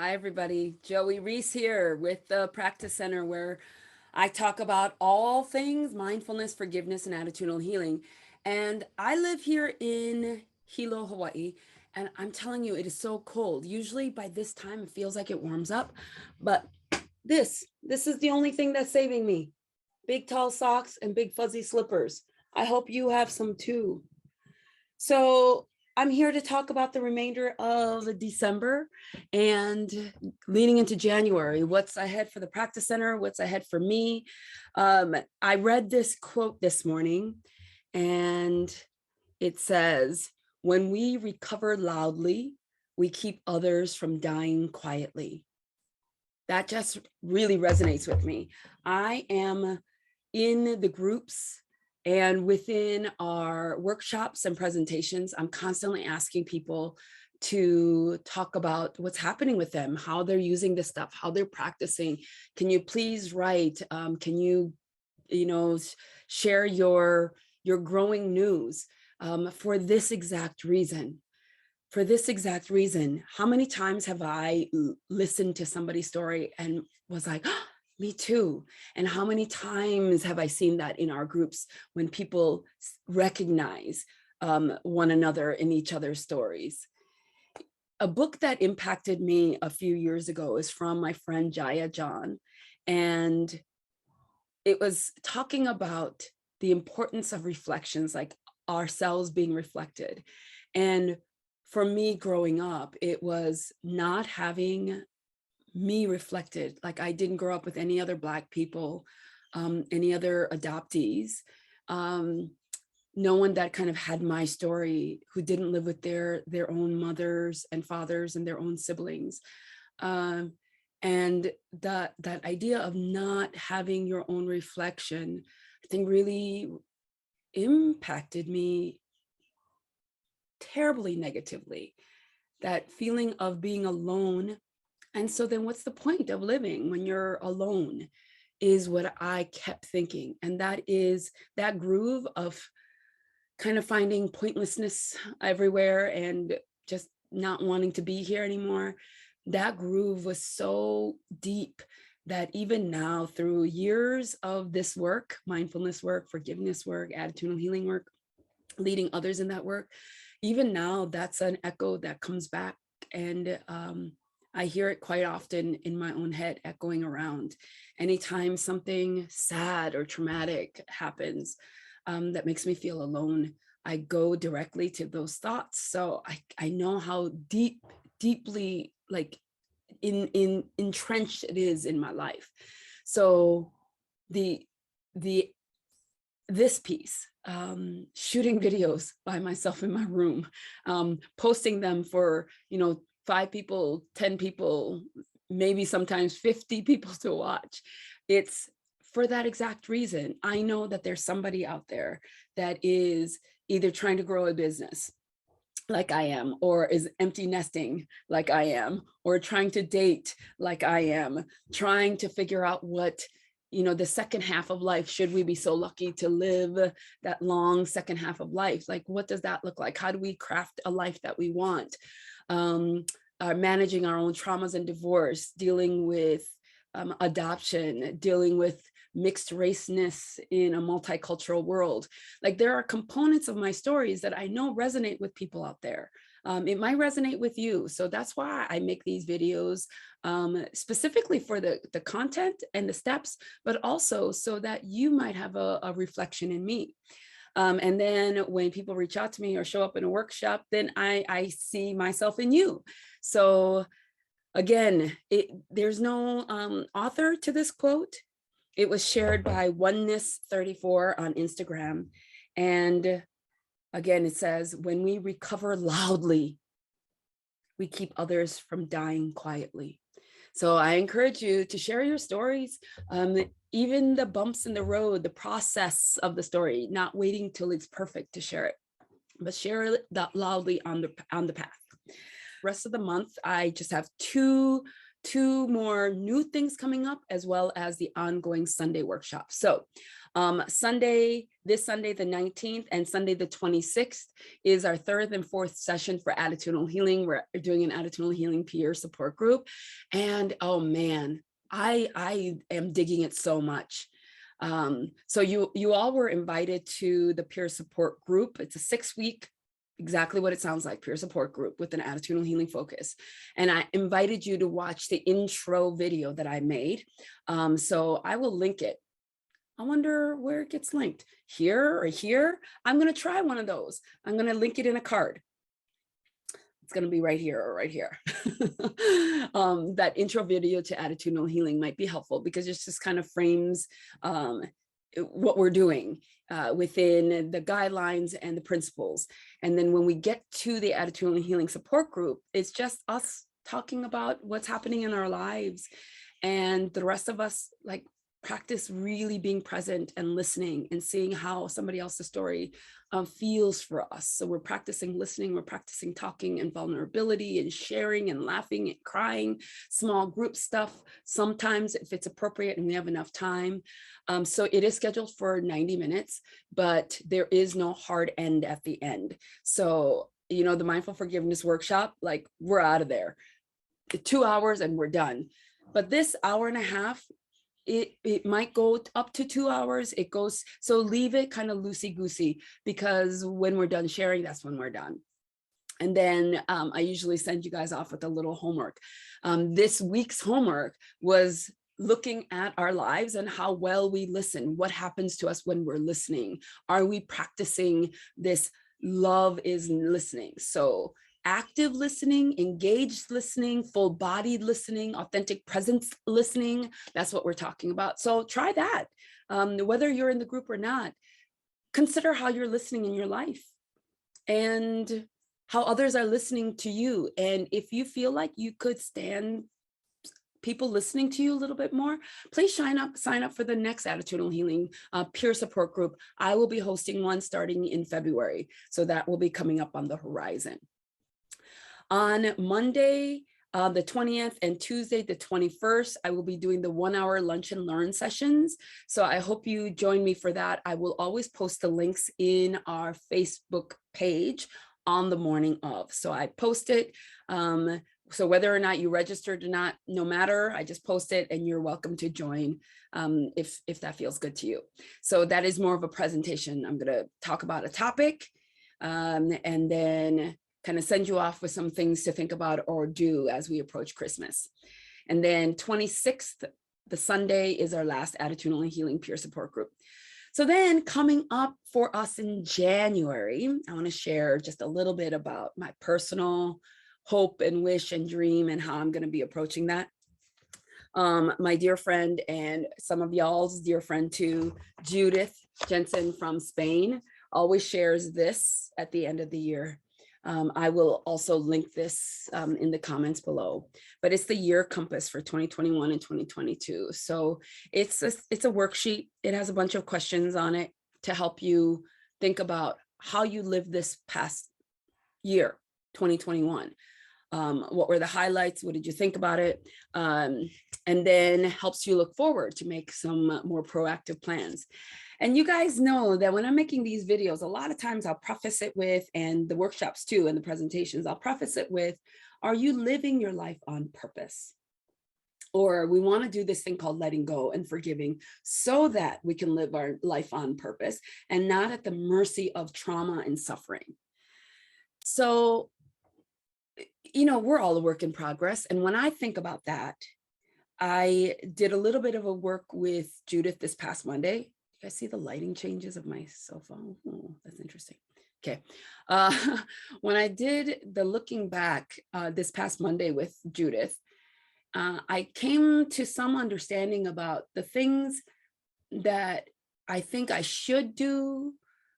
Hi, everybody. Joey Reese here with the Practice Center, where I talk about all things mindfulness, forgiveness, and attitudinal healing. And I live here in Hilo, Hawaii. And I'm telling you, it is so cold. Usually by this time, it feels like it warms up. But this is the only thing that's saving me. Big, tall socks and big, fuzzy slippers. I hope you have some too. So I'm here to talk about the remainder of December and leading into January. What's ahead for the Practice Center? What's ahead for me? I read this quote this morning, and it says, "When we recover loudly, we keep others from dying quietly." That just really resonates with me. I am in the groups and within our workshops and presentations, I'm constantly asking people to talk about what's happening with them, how they're using this stuff, how they're practicing. Can you please write? Can you, share your growing news for this exact reason? For this exact reason, how many times have I listened to somebody's story and was like, oh, me too? And how many times have I seen that in our groups when people recognize one another in each other's stories? A book that impacted me a few years ago is from my friend Jaya John. And it was talking about the importance of reflections, like ourselves being reflected. And for me growing up, it was not having me reflected. Like I didn't grow up with any other Black people, any other adoptees, no one that kind of had my story, who didn't live with their own mothers and fathers and their own siblings. And that idea of not having your own reflection, I think really impacted me terribly negatively, that feeling of being alone. And so then what's the point of living when you're alone, is what I kept thinking. And that is that groove of kind of finding pointlessness everywhere and just not wanting to be here anymore. That groove was so deep that even now, through years of this work, mindfulness work, forgiveness work, attitudinal healing work, leading others in that work, even now, that's an echo that comes back. And I hear it quite often in my own head, echoing around. Anytime something sad or traumatic happens that makes me feel alone, I go directly to those thoughts. So I know how deeply like entrenched it is in my life. So this piece, shooting videos by myself in my room, posting them for 5 people, 10 people, maybe sometimes 50 people to watch. It's for that exact reason. I know that there's somebody out there that is either trying to grow a business like I am, or is empty nesting like I am, or trying to date like I am, trying to figure out what, the second half of life, should we be so lucky to live that long second half of life? Like, what does that look like? How do we craft a life that we want? Managing our own traumas and divorce, dealing with adoption, dealing with mixed raceness in a multicultural world. Like, there are components of my stories that I know resonate with people out there. It might resonate with you. So that's why I make these videos, specifically for the content and the steps, but also so that you might have a reflection in me. And then when people reach out to me or show up in a workshop, then I see myself in you. So again, there's no author to this quote. It was shared by Oneness34 on Instagram. And again, it says, when we recover loudly, we keep others from dying quietly. So I encourage you to share your stories, even the bumps in the road, the process of the story, not waiting till it's perfect to share it, but share it loudly on the path. Rest of the month, I just have two more new things coming up, as well as the ongoing Sunday workshop. So This Sunday, the 19th, and Sunday, the 26th, is our third and fourth session for Attitudinal Healing. We're doing an Attitudinal Healing peer support group. And oh man, I am digging it so much. So you all were invited to the peer support group. It's a 6-week, exactly what it sounds like, peer support group with an attitudinal healing focus. And I invited you to watch the intro video that I made. So I will link it. I wonder where it gets linked, here or here. I'm going to try one of those. I'm going to link it in a card. It's going to be right here or right here. That intro video to attitudinal healing might be helpful because it just kind of frames what we're doing within the guidelines and the principles. And then when we get to the attitudinal healing support group, it's just us talking about what's happening in our lives, and the rest of us like practice really being present and listening and seeing how somebody else's story feels for us. So we're practicing listening, we're practicing talking and vulnerability and sharing and laughing and crying, small group stuff, sometimes if it's appropriate and we have enough time. So it is scheduled for 90 minutes, but there is no hard end at the end. So, you know, the mindful forgiveness workshop, like we're out of there, 2 hours and we're done. But this hour and a half, it might go up to 2 hours. It goes, so leave it kind of loosey-goosey, because when we're done sharing, that's when we're done. And then I usually send you guys off with a little homework. This week's homework was looking at our lives and how well we listen. What happens to us when we're listening? Are we practicing this love is listening? So active listening, engaged listening, full-bodied listening, authentic presence listening. That's what we're talking about. So try that. Whether you're in the group or not, consider how you're listening in your life and how others are listening to you. And if you feel like you could stand people listening to you a little bit more, please sign up for the next Attitudinal Healing peer support group. I will be hosting one starting in February. So that will be coming up on the horizon. On Monday, the 20th, and Tuesday, the 21st, I will be doing the 1-hour lunch and learn sessions. So I hope you join me for that. I will always post the links in our Facebook page on the morning of. So I post it. So whether or not you registered or not, no matter, I just post it and you're welcome to join if that feels good to you. So that is more of a presentation. I'm going to talk about a topic and then kind of send you off with some things to think about or do as we approach Christmas. And then 26th, the Sunday, is our last Attitudinal Healing peer support group. So then coming up for us in January, I want to share just a little bit about my personal hope and wish and dream and how I'm going to be approaching that. My dear friend and some of y'all's dear friend too, Judith Jensen from Spain, always shares this at the end of the year. I will also link this in the comments below, but it's the year compass for 2021 and 2022. So it's a worksheet. It has a bunch of questions on it to help you think about how you lived this past year, 2021. What were the highlights? What did you think about it? And then helps you look forward to make some more proactive plans. And you guys know that when I'm making these videos, a lot of times I'll preface it with, and the workshops too, and the presentations, I'll preface it with, are you living your life on purpose? Or we want to do this thing called letting go and forgiving so that we can live our life on purpose and not at the mercy of trauma and suffering. So, you know, we're all a work in progress. And when I think about that, I did a little bit of a work with Judith this past Monday. You guys see the lighting changes of my cell phone? Oh, that's interesting. Okay. When I did the looking back this past Monday with Judith, I came to some understanding about the things that I think I should do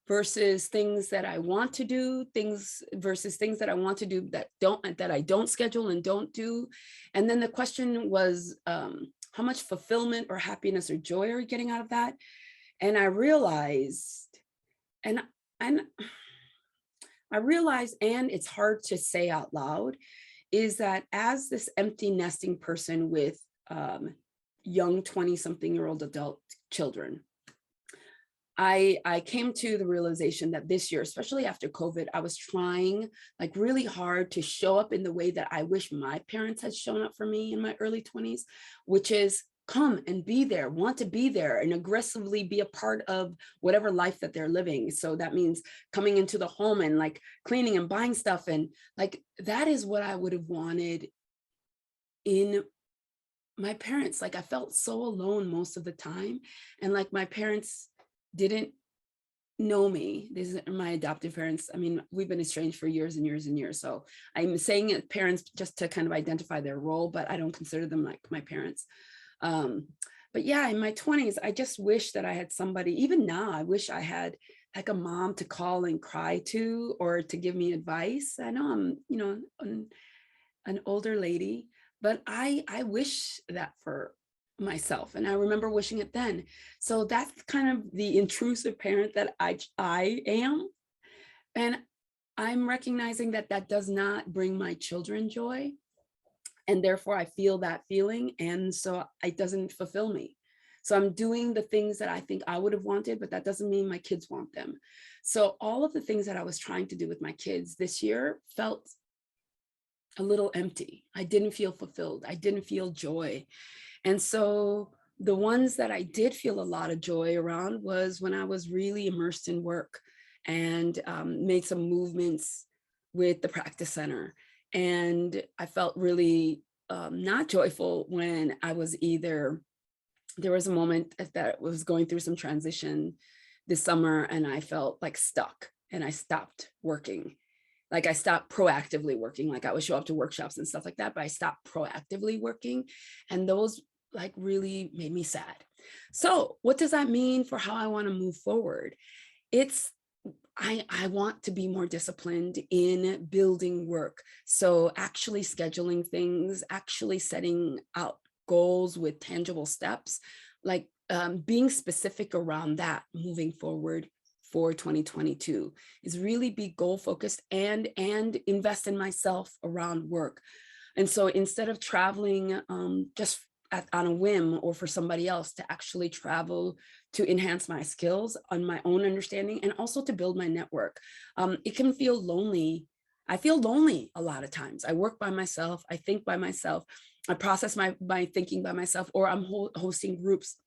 versus things that I want to do, things versus things that I want to do that I don't schedule and don't do. And then the question was, how much fulfillment or happiness or joy are you getting out of that? And I realized, and it's hard to say out loud, is that as this empty nesting person with young 20-something-year-old adult children, I came to the realization that this year, especially after COVID, I was trying like really hard to show up in the way that I wish my parents had shown up for me in my early 20s, which is come and be there, want to be there and aggressively be a part of whatever life that they're living. So that means coming into the home and like cleaning and buying stuff. And like, that is what I would have wanted in my parents. Like I felt so alone most of the time. And like my parents didn't know me. These are my adoptive parents. I mean, we've been estranged for years and years and years. So I'm saying it parents just to kind of identify their role, but I don't consider them like my parents. Um, but yeah, in my 20s, I just wish that I had somebody, even now, I wish I had like a mom to call and cry to, or to give me advice. I know I'm, you know, an older lady, but I wish that for myself, and I remember wishing it then. So that's kind of the intrusive parent that I am, and I'm recognizing that that does not bring my children joy, and therefore I feel that feeling, and so it doesn't fulfill me. So I'm doing the things that I think I would have wanted, but that doesn't mean my kids want them. So all of the things that I was trying to do with my kids this year felt a little empty. I didn't feel fulfilled. I didn't feel joy. And so the ones that I did feel a lot of joy around was when I was really immersed in work and made some movements with the practice center. And I felt really not joyful when I was either, there was a moment that was going through some transition this summer and I felt like stuck and I stopped working. Like I stopped proactively working, like I would show up to workshops and stuff like that, but I stopped proactively working. And those like really made me sad. So what does that mean for how I want to move forward? It's, I want to be more disciplined in building work. So actually scheduling things, actually setting out goals with tangible steps, like being specific around that moving forward for 2022 is really be goal focused and invest in myself around work. And so instead of traveling just on a whim or for somebody else, to actually travel to enhance my skills on my own understanding and also to build my network. It can feel lonely. I feel lonely a lot of times. I work by myself. I think by myself. I process my thinking by myself, or I'm hosting groups,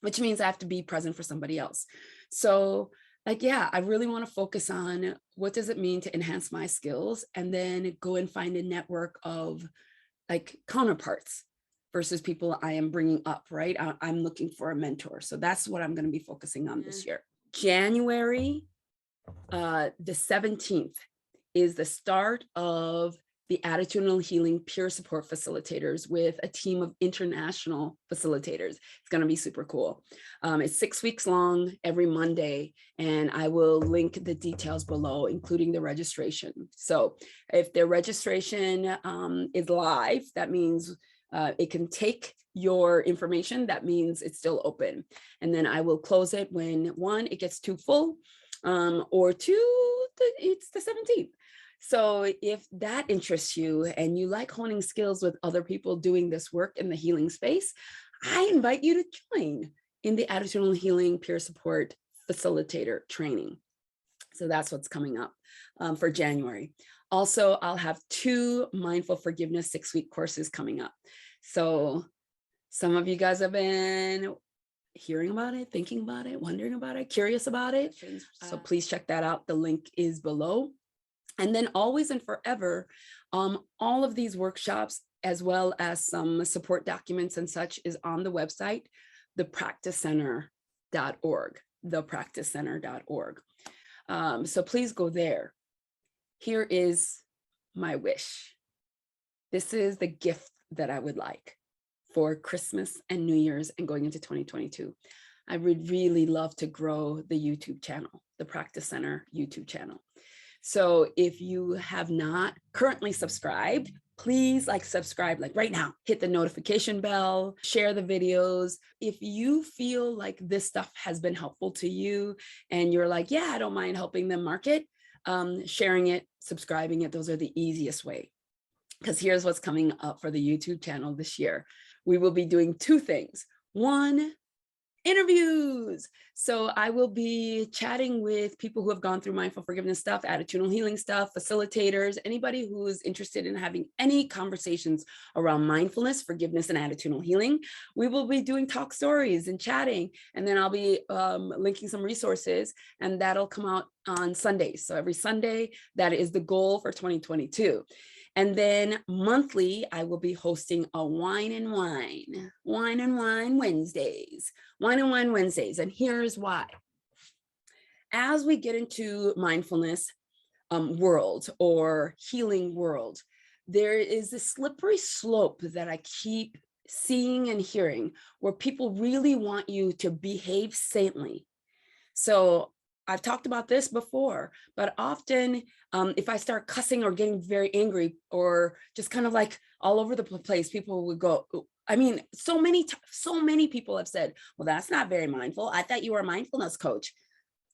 which means I have to be present for somebody else. So like, yeah, I really want to focus on what does it mean to enhance my skills, and then go and find a network of like counterparts versus people I am bringing up, right? I'm looking for a mentor. So that's what I'm going to be focusing on this year. January, the 17th is the start of the Attitudinal Healing Peer Support Facilitators with a team of international facilitators. It's going to be super cool. It's 6 weeks long every Monday, and I will link the details below, including the registration. So if the registration is live, that means it can take your information. That means it's still open. And then I will close it when one, it gets too full, or two, it's the 17th. So if that interests you and you like honing skills with other people doing this work in the healing space, I invite you to join in the Attitudinal Healing Peer Support Facilitator training. So that's what's coming up for January. Also, I'll have 2 Mindful Forgiveness 6-week courses coming up. So some of you guys have been hearing about it, thinking about it, wondering about it, curious about it. So please check that out. The link is below. And then always and forever, all of these workshops, as well as some support documents and such, is on the website, thepracticecenter.org, thepracticecenter.org. So please go there. Here is my wish. This is the gift that I would like for Christmas and New Year's and going into 2022. I would really love to grow the YouTube channel, the Practice Center YouTube channel. So if you have not currently subscribed, please subscribe right now, hit the notification bell, share the videos. If you feel like this stuff has been helpful to you and you're like, yeah, I don't mind helping them market, sharing it, subscribing it, those are the easiest way. Because here's what's coming up for the YouTube channel this year. We will be doing 2 things. One, interviews. So I will be chatting with people who have gone through mindful forgiveness stuff, attitudinal healing stuff, facilitators, anybody who is interested in having any conversations around mindfulness, forgiveness, and attitudinal healing. We will be doing talk stories and chatting, and then I'll be linking some resources, and that'll come out on Sundays. So every Sunday, that is the goal for 2022. And then monthly, I will be hosting a wine and wine Wednesdays. And here's why. As we get into mindfulness world or healing world, there is this slippery slope that I keep seeing and hearing where people really want you to behave saintly. So I've talked about this before, but often if I start cussing or getting very angry or just kind of like all over the place, people would go, I mean, so many people have said, well, that's not very mindful. I thought you were a mindfulness coach.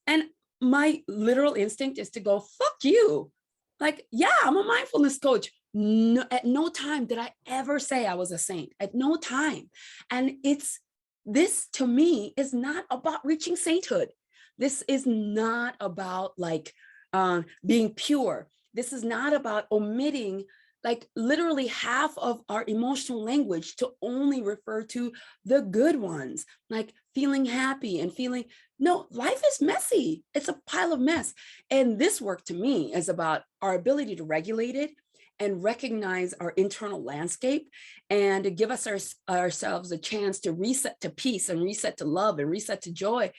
And my literal instinct is to go, fuck you. Like, yeah, I'm a mindfulness coach. No, at no time did I ever say I was a saint, at no time. And this to me is not about reaching sainthood. This is not about like being pure. This is not about omitting like literally half of our emotional language to only refer to the good ones, like feeling happy and feeling, no, life is messy. It's a pile of mess. And this work to me is about our ability to regulate it and recognize our internal landscape and to give us ourselves a chance to reset to peace and reset to love and reset to joy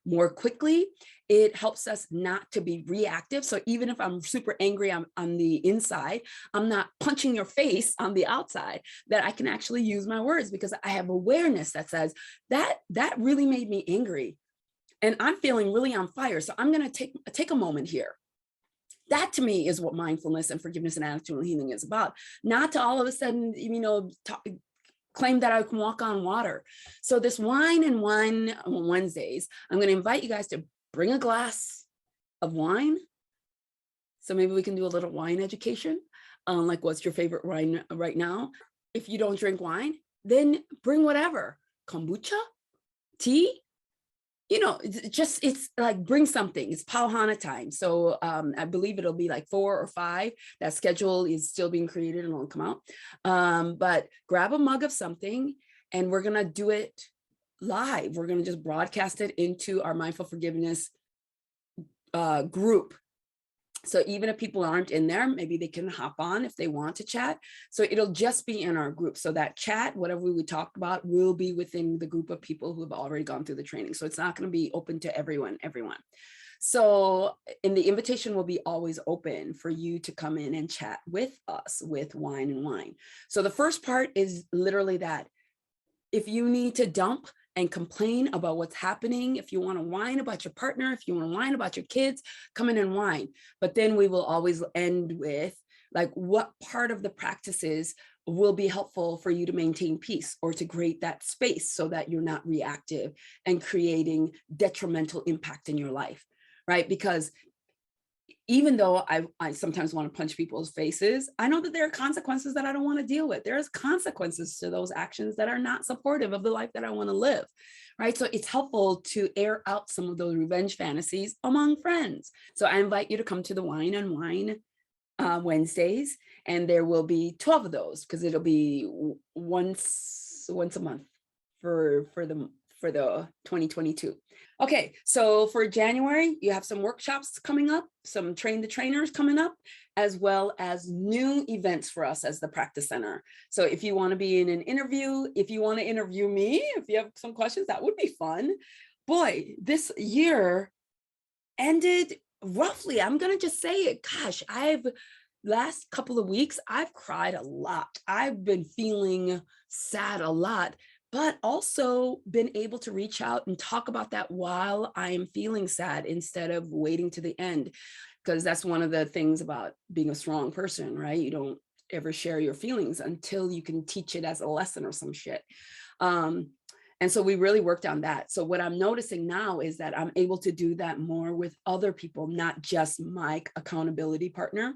more quickly. It helps us not to be reactive. So even if I'm super angry on the inside, I'm not punching your face on the outside, that I can actually use my words because I have awareness that says that really made me angry and I'm feeling really on fire. So I'm going to take a moment here. That to me is what mindfulness and forgiveness and attitudinal healing is about. Not to all of a sudden, claim that I can walk on water. So this wine and wine Wednesdays, I'm going to invite you guys to bring a glass of wine. So maybe we can do a little wine education. Like what's your favorite wine right now? If you don't drink wine, then bring whatever, kombucha, tea, it's like bring something. It's Pauhana time. So I believe it'll be like 4 or 5. That schedule is still being created and it'll come out. But grab a mug of something and we're going to do it live. We're going to just broadcast it into our mindful forgiveness group. So even if people aren't in there, maybe they can hop on if they want to chat. So it'll just be in our group. So that chat, whatever we talked about, will be within the group of people who have already gone through the training. So it's not going to be open to everyone. So, and the invitation will be always open for you to come in and chat with us with wine and wine. So the first part is literally that. If you need to dump and complain about what's happening, if you want to whine about your partner, if you want to whine about your kids, come in and whine. But then we will always end with like what part of the practices will be helpful for you to maintain peace or to create that space so that you're not reactive and creating detrimental impact in your life, right? Because even though I sometimes want to punch people's faces, I know that there are consequences that I don't want to deal with. There's consequences to those actions that are not supportive of the life that I want to live, right? So it's helpful to air out some of those revenge fantasies among friends. So I invite you to come to the Wine and Wine Wednesdays, and there will be 12 of those because it'll be once a month for the 2022. Okay, so for January, you have some workshops coming up, some train the trainers coming up, as well as new events for us as the practice center. So if you want to be in an interview, if you want to interview me, if you have some questions, that would be fun. Boy, this year ended roughly, I'm going to just say it. Gosh, last couple of weeks, I've cried a lot. I've been feeling sad a lot, but also been able to reach out and talk about that while I'm feeling sad instead of waiting to the end. Because that's one of the things about being a strong person, right? You don't ever share your feelings until you can teach it as a lesson or some shit. And so we really worked on that. So what I'm noticing now is that I'm able to do that more with other people, not just my accountability partner.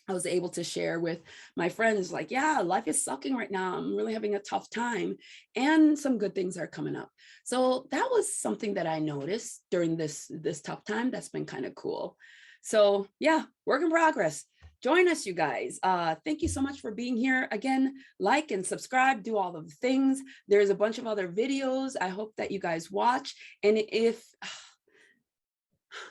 I was able to share with my friends, like, yeah, life is sucking right now. I'm really having a tough time, and some good things are coming up. So that was something that I noticed during this tough time. That's been kind of cool. So yeah, work in progress. Join us, you guys. Thank you so much for being here. Again, like and subscribe, do all of the things. There's a bunch of other videos I hope that you guys watch. And if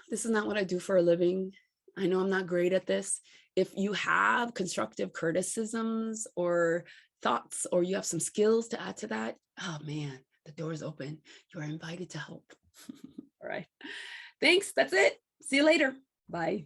this is not what I do for a living, I know I'm not great at this. If you have constructive criticisms or thoughts, or you have some skills to add to that, oh man, the door is open. You are invited to help. All right. Thanks. That's it. See you later. Bye.